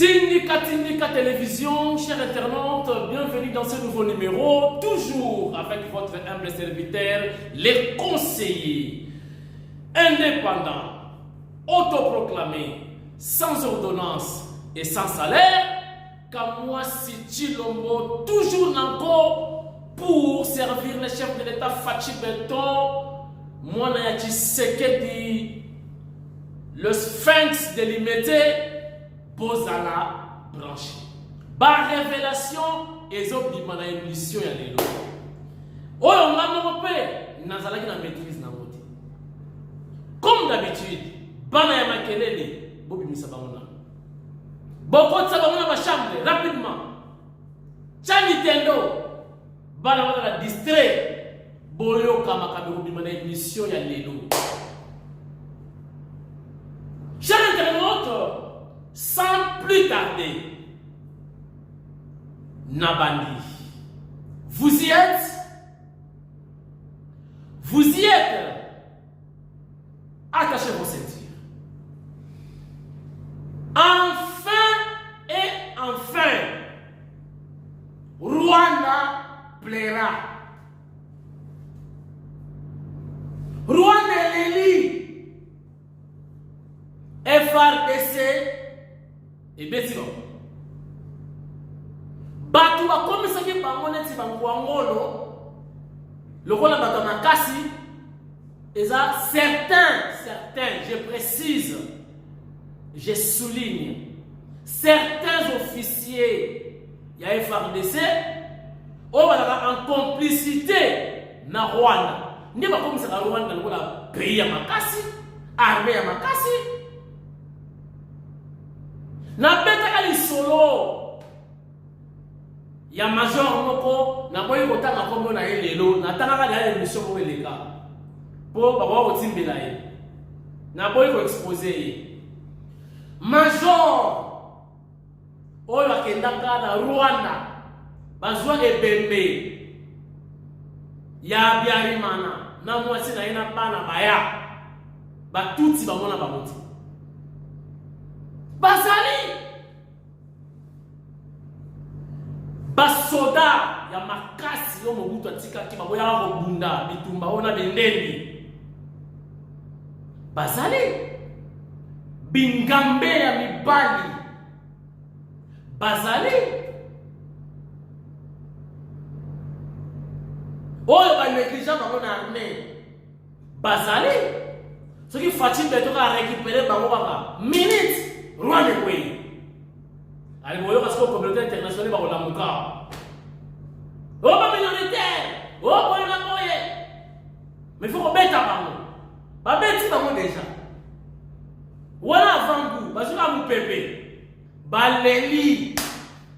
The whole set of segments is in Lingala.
Tindika Télévision, chers internautes, bienvenue dans ce nouveau numéro, toujours avec votre humble serviteur, les conseillers indépendants, autoproclamés, sans ordonnance et sans salaire, Kamwasi Chilombo, toujours encore pour servir le chef de l'État Fachi Beton, Mwana Tshisekedi, le sphinx de l'immédiat. Bozala branché. Par révélation, ils ont dit que émission ya lelo. Oh, on a monopé, nazala qui na maîtrise na moté. Comme d'habitude, bana ya makelele, bobi misabamona. Boko tsabamona ba chambre rapidement. Chani tendo, bana wana distrait. Boyo kama kabiro bi mana émission ya lelo. Chers internautes, sans plus tarder, Nabandi, vous y êtes? Vous y êtes? Attachez vos ceintures. Enfin et enfin, Rwanda plaira. Rwanda l'élit. FRDC et Betino. Batu wa komisaki bangone ti bangwangolo. Lokola batu makasi. Eza certains, je précise, je souligne, certains officiers ya FRDC en complicité na Rwanda. Ndi ba komisaka Rwanda lokola pays ya makasi, armée ya makasi. Na betaka lisolo ya major moko na boyi kotanga kombo na elelo na tanga na émission ko eleka po baba ko timbela ye na boyi ko exposer ye major oyo akendaka na Rwanda bazwa ebembe ya Biarimana na mwasi na ina bana baya batuti bamona bamoti Basali basoda ya makasi yo mobutu atika ki baboya ko bunda bitumba ona bendeni Basali bingambe ya mibali Basali oyo ba négligent bango na armée Basali ce qui Fachi Beton a récupéré bango baka minute Rwanda way. Allez, vous voyez parce que la communauté internationale va au Lamuka. Oh, pas minoritaire. Oh, pour le Lamoye. Mais il faut qu'on bête à Bango. Pas bête Bango déjà. Voilà avant vous. Parce que là, vous pépé. Baléli.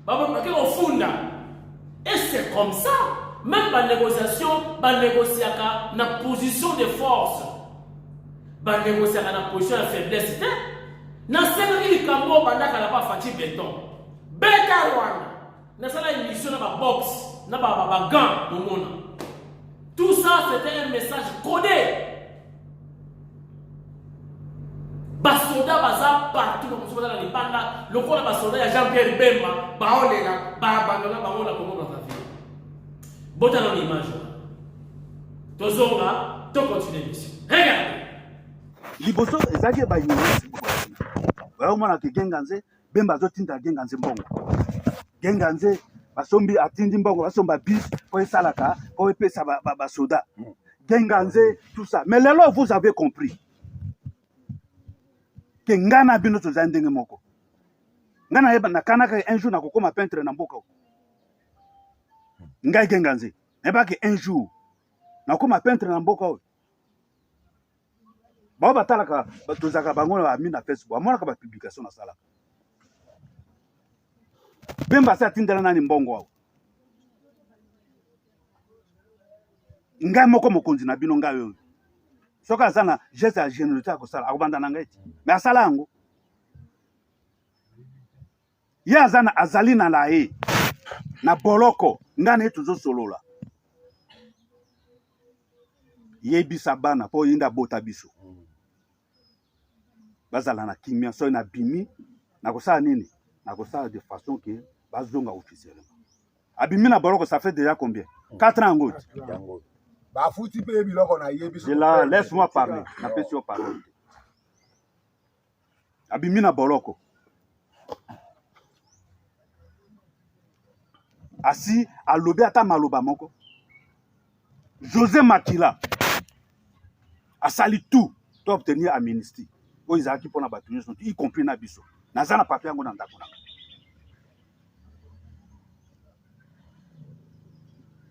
Bah, on funda. Et c'est comme ça. Même la négociation, la négociaka, la position de force. La négociaka, la position de faiblesse. Na sema ili kambo bandaka la pa Fachi Beton. Beta Rwanda. Na sala émission na ba box, na ba gant momona. Tout ça c'était un message codé. Basoda baza partout comme ça dans les banda, lokola basoda ya Jean-Pierre Bemba, baolela, ba bandona bangola comme dans ta vie. Bota dans l'image. Tozonga, to continue l'émission. Regardez. Liboso ezaki ba yinisi. Mwana ke Genganze Bemba zotinda Genganze mbongo. Genganze basombi atindi mbongo basomba bis pour esalaka pour epesa ba soda. Genganze tout ça. Mais lelo vous avez compris. Que ngana bino toza ndenge moko. Ngana yeba na kanaka un jour na kokoma peintre na mboka. Ngai Genganze. Neba ke un jour na kokoma peintre na mboka. Ba batalaka tozaka bango na ami na Facebook amonaka ba publication na sala Bemba sa tindela nani mbongo wao ngai moko mokonzi na bino ngai yo soka azana geste ya générosité akosala akobanda na ngai mais asala yango ye azana azali na lae na boloko ngai na tuzo solola yebisa bana po yinda bota biso bazala na kimia so na bimi na kosala nini nakosala de façon que bazonga officiellement. Abimina Boloko, ça fait déjà combien? 4 ans en gauche. Laisse-moi parler. N'appelle sur parole. Abimina Boloko. Assis à l'obé ata maloba moko. José Makila a sali tout pour obtenir amnistie. Pour les acquis pour la bataille, y compris Nabiso. Nazana papier en gondandakona.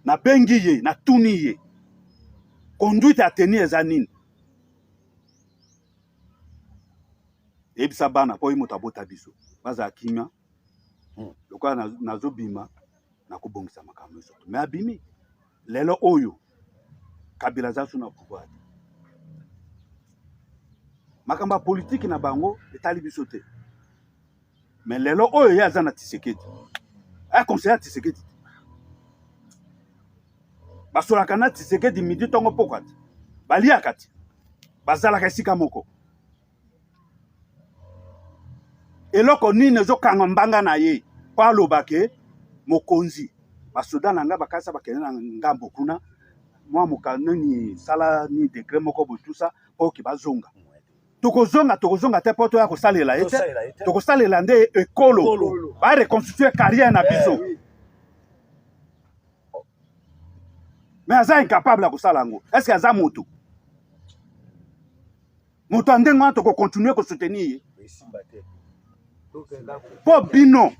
Na bengiye, na tuniye. Conduite à tenir les anines. Et puis ça bana pour y motabota biso. Baza kimia. Le quoi nazo bima. Nakubongisa makambo soto. Mais abimi. Lelo oyo. Kabila za suna pouvoir. Makamba politique na bango etali biso te. Mais lelo oyo ya zana Tshisekedi. A conseiller Tshisekedi. Basolaka na Tshisekedi midi tongo pokati. Baliaka ti. Bazalaka esika moko. Eloko nini ezokanga mbanga na ye pa lobake mokonzi. Basoda na nga bakasa bakene na ngambo kuna. Moi mokanani sala ni décret moko botusa po ki bazonga. Tokozonga te poto ya kosalela ete. Tokosalela nde ekolo. Ba reconstituer carrière na biso. Mais aza incapable à kosala ngo. Est-ce que aza moto? Moto ndengo to ko continuer ko soutenir. Po bino.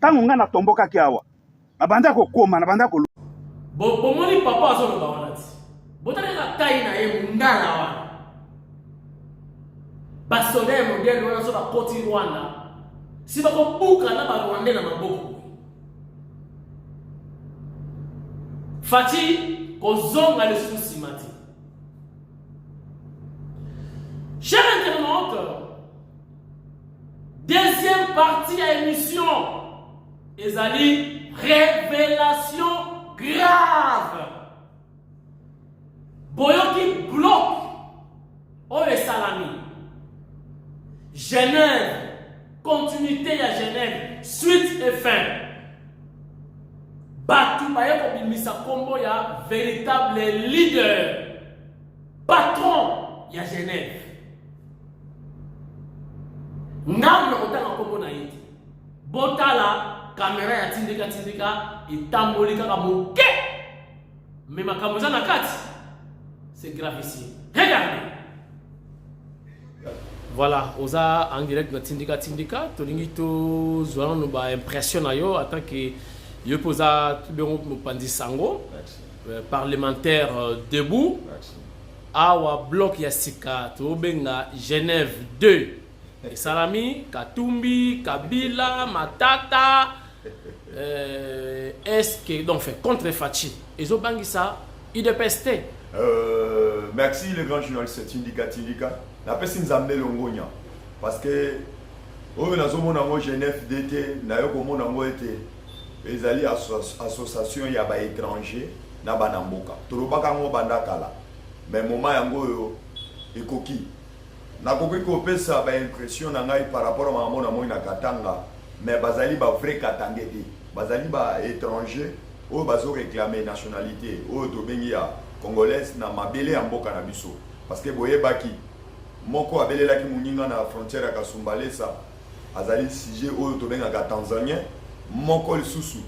Tango nga na tomboka ki awa. Nabanda ko koma, nabanda ko bomoni papa azo ba wana ti. Botale ka tai na ye ngana wana. Basone modèle wana so ba koti Rwanda. Si ba ko buka na ba Rwanda na maboko. Fati kozonga le souci mati. Chers internautes, deuxième partie à émission, ezali révélation grave. Boyoki bloc Oye Salami. Genève, continuité à Genève, suite et fin. Batu baye ko bimisa kombo ya véritable leader, patron ya Genève. Ngam na kotanga kombo na yiti. Botala caméra ya tindika itamboli kaka moke. Mais makambo za na kati, c'est gravissime. Regardez. Voilà, oza en direct na tindika tolingi to zwana no ba impression na yo en tant que yo posa Mopandi Sango, parlementaire debout. Awa bloc Yassika, Tobenga, Genève 2. Et Salami, Katumbi, Kabila, Matata. Est-ce que donc fait contre Fachi? Et Zobangisa, il est pesté. Merci le grand journaliste Tindika. La personne Zambé Longonia. Parce que au Nazomonango Genève d'été, Nayokomonango été. Ezali association ya ba étranger na banamboka tolobaka ngo bandakala mais moment yango yo ekoki na koki ko pesa ba impression na ngai par rapport à mona moi na Katanga mais bazali ba vrai katangete bazali ba étranger o bazo réclamer nationalité o to bengi ya congolaise na mabele ya mboka na biso parce que boyebaki moko abelela ki muninga na frontière ya Kasumbalesa azali sujet o to benga ka Tanzanien Moko Susu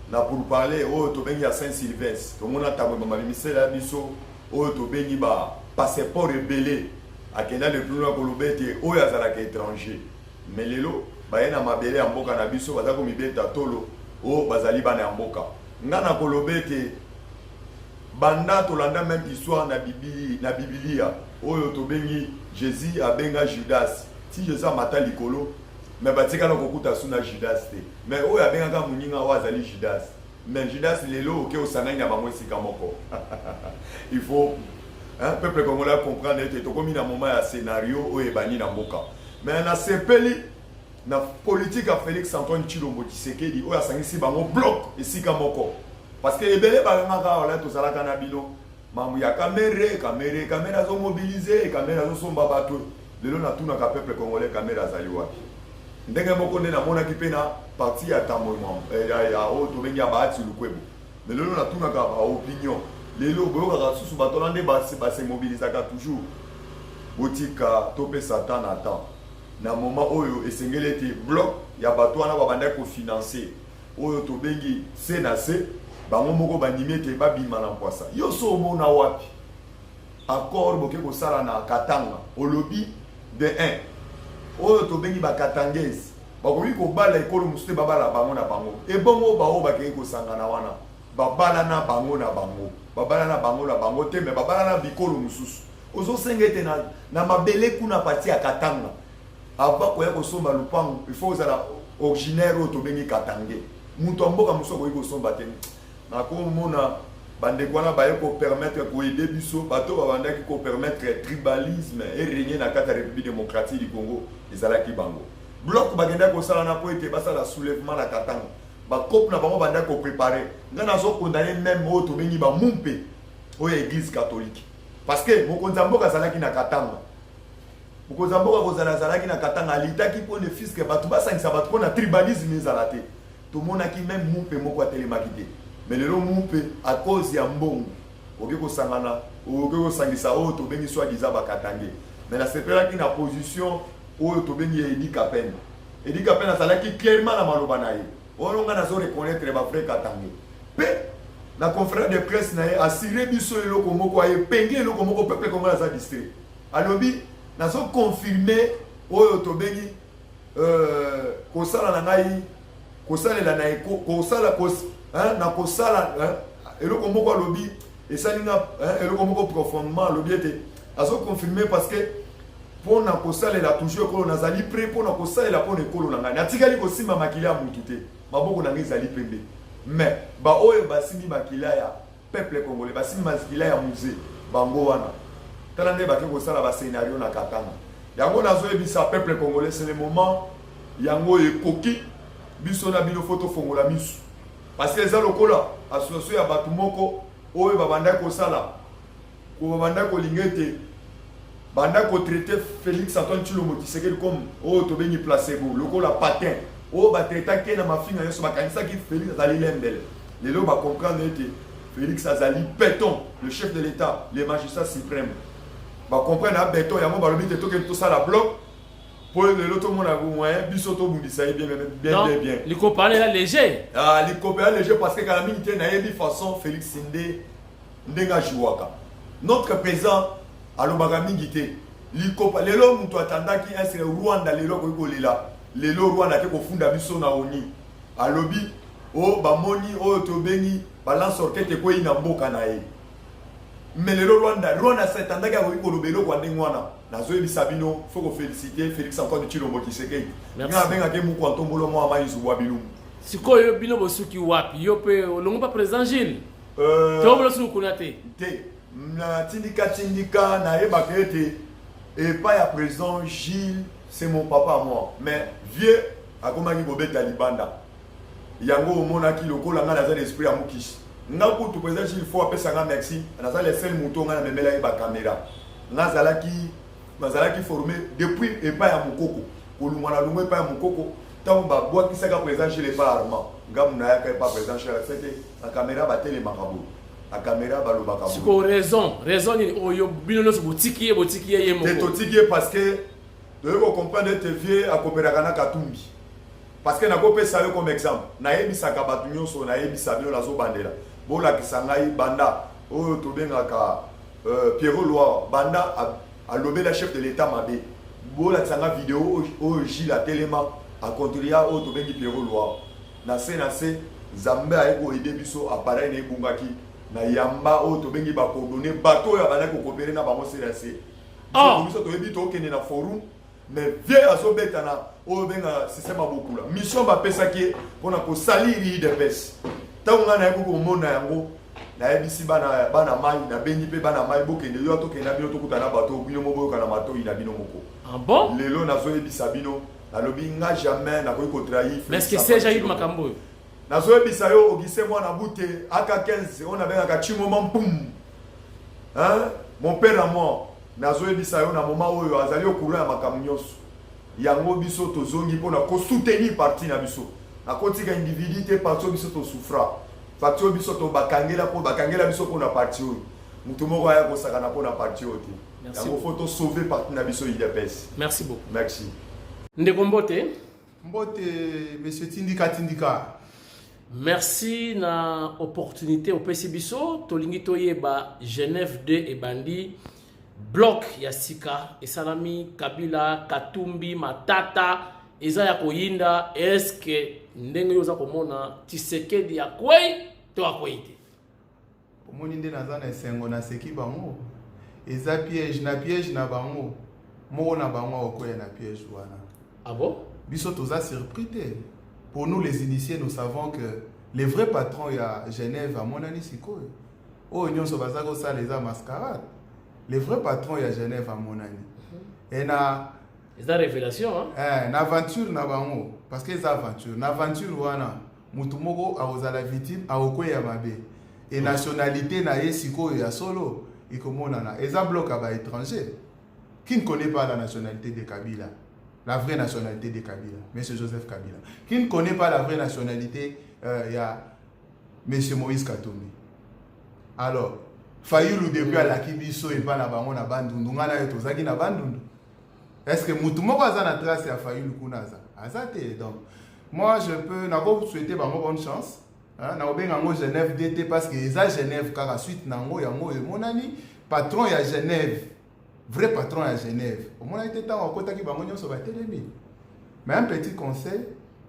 na pour parler au Tobengi à Saint-Sylvestre. Comme on a tabou ma ministère la biso au Tobengi ba passeport rebellé à Kenya le plus loin kolobete au yazala ka étranger. Mais lelo ba yena mabele amboka na biso baza ko mibeta tolo au bazali bana amboka. Ngana kolobete banda tolanda même histoire na Biblia au Tobengi Jésus a benga Judas. Si Jésus a mata likolo mais batika na kokuta suna Judas te mais oyo abengaka muninga wazali Judas mais Judas lelo oke osangani na bango esika moko il faut peuple congolais comprendre que tokomi na moment ya scénario oyo ebani na mboka mais na sepeli na politique à Félix Antoine Tshilombo Tshisekedi oyo asangisi bango bloc esika moko parce que ebele bangaka wala tozalaka na bino mamu ya caméra zo mobiliser caméra zo somba bato lelo na tunaka peuple congolais caméra azali wapi ndenge moko nde namonaki mpe na parti ya tambolement ya oyo tobengi ya baati lukwebo mais lelo natunaka baopinion lelo boyokaka susu bato wana nde base mobilisaka toujours botika topesa temps na temps na moment oyo esengeli ete bloc ya bato wana babandaki kofinanse oyo tobengi c na c bango moko bandimi ete babima na mpwasa yo so omona wapi accord boke kosala na katanga olobi de 1 oyo tobengi bakatangese bakoki kobala ekolo mosusu te babala bango na bango ebongo bao bakei kosangana wana babala na bango na bango babala na bango na bango te me babala na bikolo mosusu ozosenga ete na mabele kuna pati ya katanga ava koya kosomba lupango il faut ozala originaire oyo tobengi katange moto ya mboka mosusu akoki kosomba te nakomona bandeko wana baye kopermettre koyede biso bato babandaki kopermettre tribalisme erégné na kati ya république démocratique du Congo ezalaki bango bloc bakendaki kosala na po ete basala soulèvement na katanga bakope na bango bandaki koprépare nga nazokondane même oyo tobengi bamumpe oyo église catholique parce que mokonzi ya mboka azalaki na katanga mokonzi ya mboka kozala azalaki na katanga alitaki mpo ne fiske bato basangisa bato mpo na tribalisme ezala te tomonaki même mumpe moko atelemaki te mais lelo mumpe à cause ya mbongo oke kosangana oke kosangisa oyo tobengi soi-disant bakatange mais nasepelaki na position oyo tobengi Edi Kapene azalaki clairement na maloba na ye oyo nga nazo reconnaître bafrère katange mpe na conférence de presse na ye asire biso eloko moko aye penge eloko moko peuple kongo aza distrait alobi nazo confirmer oyo tobengi kosala na ngai kosalela na kosala na kosala eloko moko alobi esalinga eloko moko profondément alobi ete azo confirmer parce que pour na kosalela toujours ekolo nazali prêt pour na kosalela pour ekolo na ngai natikali kosimba makila ya mutu te maboko na ngai ezali pembe mais baoyo basimbi makila ya peuple congolais basimbi makila ya musée bango wana tala nde bake kosala bascénario na katanga yango nazoyebisa peuple congolais c'est le moment yango ekoki biso na bino foto fongola misu parce que eza lokola association ya bato moko oyo babandaki kosala babandaki kolinga ete bandaki kotraite Félix Antoine Tshilombo Tshisekedi comme oyo tobengi placebo lokola patin oyo batraitaki na mafinga nyonso bakanisaki Félix azali lembele lelo bacomprendre ete Félix azali béton le chef de l'état le magistrat suprême bacomprendre na béton yango balobi te tokende tosala bloc pour lelo tomona moyen biso tobundisa ye bien likopana ela léger likopana léger parce que kala mingi te nayebi façon Félix ndenge ajiwaka notre président alobaka mingi te likopa lelo mutu atandaki ese Rwanda lelo koki kolela lelo Rwanda ake kofunda biso na oni alobi o bamoni oyo tobengi balance orquete ekoyi na mboka na ye mais lelo Rwanda satandaki akoki koloba eloko ndenge wana nazoyebisa bino faut koféliciter Félix Antoine Tshilombo Tshisekedi nga abengaki muku antombolo mwa amayi zubwa bilumu sikoyo bino bosuki wapi yo mpe olongo pa président Gilles tobolo suku kuna te na tindika nayebaka ete epai ya président Gilles c'est mon papa à moi mais vieux akomaki kobeta libanda yango omonaki lokola nga naza l'esprit ya mokishi nga kutu président Gilles faut apesa nga merci naza le seul moto nga namemelaki bacaméra nga nazalaki formé depuis epai ya mokoko kolungwa na lungu epai ya mokoko ntango babwakisaka président Gilles epai Armand nga munayaka epai président Gilles sete na caméra batelemaka boye la caméra balobaka boye siko raison nini oyo bino nyonso botiki ye moko te totiki ye parce que toyei kocomprendre ete vie akopelaka na katumbi parce que nakopesa yo comme exemple nayebisaka bato nyonso nayebisa bino nazobandela bolakisa ngai banda oyo tobengaka Pierrot Loire banda alobela chef de l'état mabe bolakisa nga vidéo oyo Gilles atelema akontria oyo tobengi Pierrot Loire na se nzambe aye koyede biso appareil na ebungaki na yamba oyo tobengi bakodone bato oyo abandaki kokopere na bango se biso toyebi tokende na forum mais vie azobeta na oyo benga système abokula mission bapesaki mpona kosaliri UDPS ntango ngai nayebi komona yango nayebisi bana mai nabengi mpe bana mai bokende yo tokenda bino tokutana bato bino moboyokana matoi na bino moko lelo nazoyebisa bino nalobi nga jamais nakoki kotrahi mais est-ce que c'est jaïb makambo oyo nazoyebisa yo ogise mwana bute aka 15 on abengaka chimoma mpum mon père à moi nazoyebisa yo na moma oyo azali okulu ya makambo nyonso yango biso tozongi mpona kosoutenir parti na biso nakotika individu te parti oyo biso tosouffra parti oyo biso bakangela biso mpona parti oyo moto moko aya kosakana mpona parti oyo te yango fo tosauve parti na biso UDPS. Merci beaucoup. Merci. Ndeko Mbote. Mbote, monsieur Tindika. Merci na opportunité au PCBiso, tolingi toyeba Genève 2 et Bandi, bloc Yasika, et Salami, Kabila, Katumbi, Matata, Ezaya Koyinda, est-ce que ndenge yoza komona Tshisekedi ya kwei to akoyite? Omoni nde naza na esengo na seki bango. Eza piège na bango. Moko na bango okoya na piège wana. Ah bon? Biso toza surpris te. Pour nous les initiés, nous savons que les vrais patrons à Genève, à Monani Sikoy, oh, nous sommes ça les mascarades. Les vrais patrons à Genève, à Monani. Et na. C'est la révélation, hein? Une aventure na bango. Parce que c'est aventure. Une aventure wana. Mutumoko a la victime, a okoye mabe. Et nationalité na ye Sikoy ya solo. Et comme on a. Et ça bloque à étranger. Qui ne connaît pas la nationalité de Kabila? La vraie nationalité de Kabila, M. Joseph Kabila. Qui ne connaît pas la vraie nationalité, il y a M. Moïse Katumbi. Alors, Fayoulou depuis à la Kibiso et pas la bango na bandundu, ngana yo tozaki na bandundu. Est-ce que mutumoko aza na trace ya Fayoulou kunaza? Azate donc. Moi je peux nako souhaiter bango bonne chance. Hein, na obenga ngo Genève DT parce que eza Genève car suite nango yango e monani patron ya Genève. Vrai patron à Genève. Au moins, il était temps à côté qui va monter sur la télévision. Mais un petit conseil,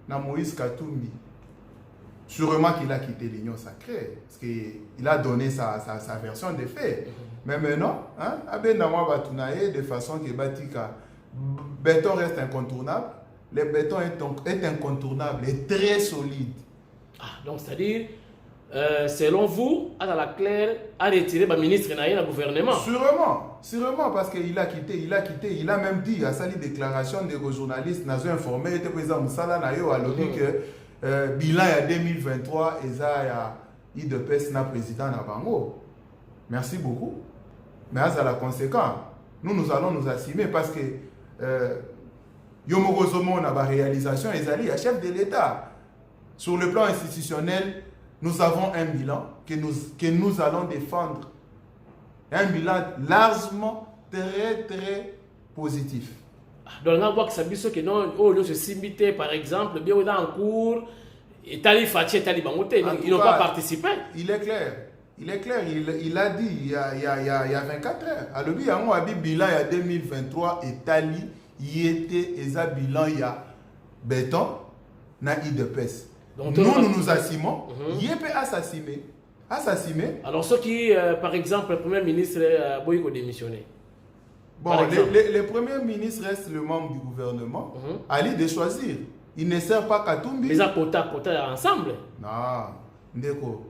na Moïse Katumbi. Sûrement qu'il a quitté l'Union sacrée. Parce qu'il a donné sa version des faits. Mais maintenant, de façon que Batika, béton reste incontournable. Le béton est incontournable et très solide. Ah, donc c'est-à-dire, selon vous, à la claire, à retirer le ministre et le gouvernement. Sûrement, parce qu'il a quitté, il a même dit à sa déclaration des journalistes, nous avons informé, le président Moussala Nayo a dit que bilan à 2023, il de PES na président na Bango. Merci beaucoup. Mais à la conséquence, nous allons nous assumer parce que Yomoko Zomo na ba réalisation, Ezali est chef de l'État. Sur le plan institutionnel, nous avons un bilan que nous allons défendre. Un bilan largement très positif. Donc, on voit que ça veut dire que non, se simité par exemple, bien on en cours, et Tali Fatih, Tali Bangote, ils n'ont pas participé. Il est clair, il a dit il y a 24 heures. À l'objet, on a dit bilan il y a 2023 et Tali, il était un bilan il y a béton, na IDPS. Donc, nous assumons, il peut assassiner. Alors, ceux qui, par exemple, le Premier ministre Boyko démissionné. Bon, le Premier ministre reste le membre du gouvernement. À lui de choisir. Il ne sert pas Katumbi. Mais à côté ensemble. Non, ndeko.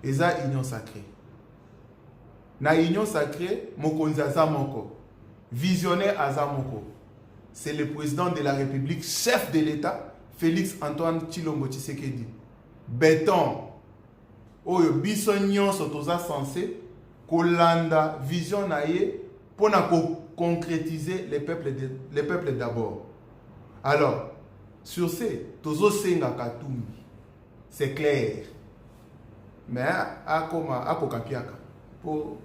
Ils ont union sacrée. Na union sacrée, Mokonzi Azamoko. Visionnaire Azamoko. C'est le président de la République, chef de l'État. Félix Antoine Tshilombo Tshisekedi. Béton. Oyo biso nyonso toza censé kolanda vision naie pour concrétiser les peuples d'abord. Alors, sur ce, tozo senga Katumbi. C'est clair. Mais ako kapiaka. Pour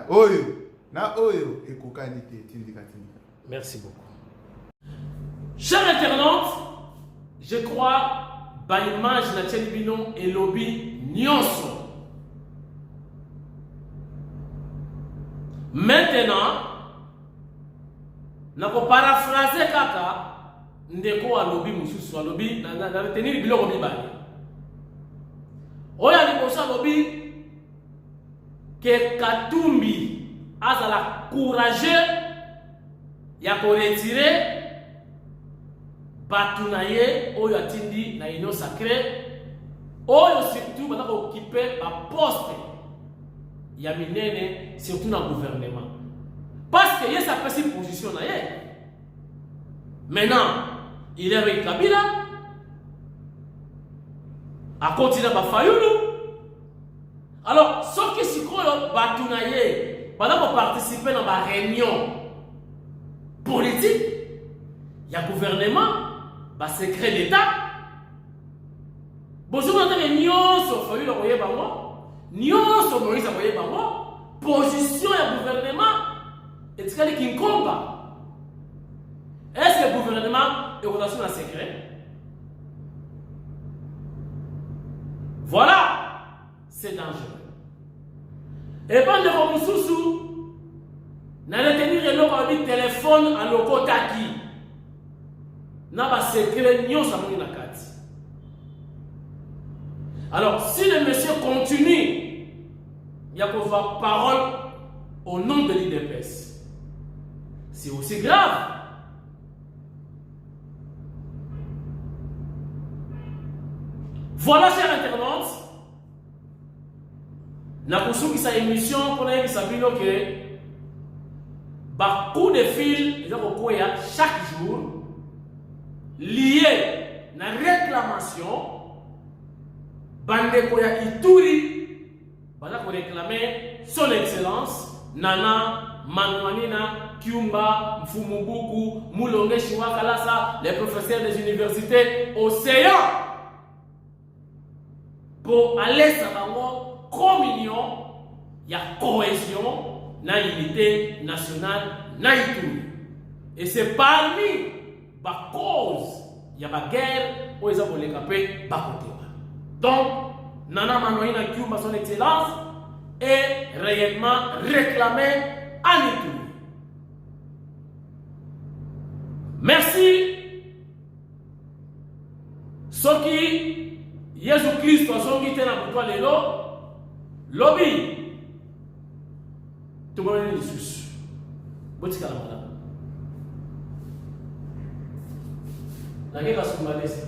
oyo na oyo ekokanité tindika. Merci beaucoup. Chers internautes, je crois l'image na Tchelibino et lobby nyonso. Maintenant, nako paraphraser kaka ndeko a lobby mususu a lobby na retenir biloko mibale. Oya liboso lobby que Katumbi azala courageux ya ko retirer Batunaye, oyo atindi na union sacrée, oyo surtout va occuper un poste ya minene surtout dans le gouvernement. Parce que y a sa petite position na ye. Maintenant, il est avec Kabila, à continuer à Fayoulou. Alors, ceux qui s'y croient, Batunaye, pendant qu'on participe dans la réunion politique, il y a gouvernement, secret d'État. Bonjour, on a des nyonso, Fayu le voyez par moi, nyonso, Moïse le voyez par moi, position et gouvernement, est-ce qu'il y a qui combat? Est-ce que le gouvernement est relation à secret? Voilà, c'est dangereux. Et pendant que vous n'allez tenir le téléphone à l'okotaki, n'a pas secret ni on s'amène la carte. Alors, si le monsieur continue, il y a qu'on va parole au nom de l'IDPS. C'est aussi grave. Voilà, chers internautes, na kusuki sa émission pour la sabino que coup de fil chaque jour lié na réclamation bande koya Ituri bala ko réclamer son excellence Nana Manuanina Kiumba Mfumubuku Mulonge Shiwakalasa, les professeurs des universités Océan, pour aller sur communion, il y a cohésion, il y a unité nationale, il y a Ituri. Et c'est parmi les causes, il y a la guerre, où ils ont les capés, donc, Nana Manoïna Kiumba, son excellence, est réellement réclamé en Ituri. Merci. Ce qui Jésus-Christ a son guité dans toi les lobby. Tout le monde est Jésus. Botika la madame. La guerre a son malaise.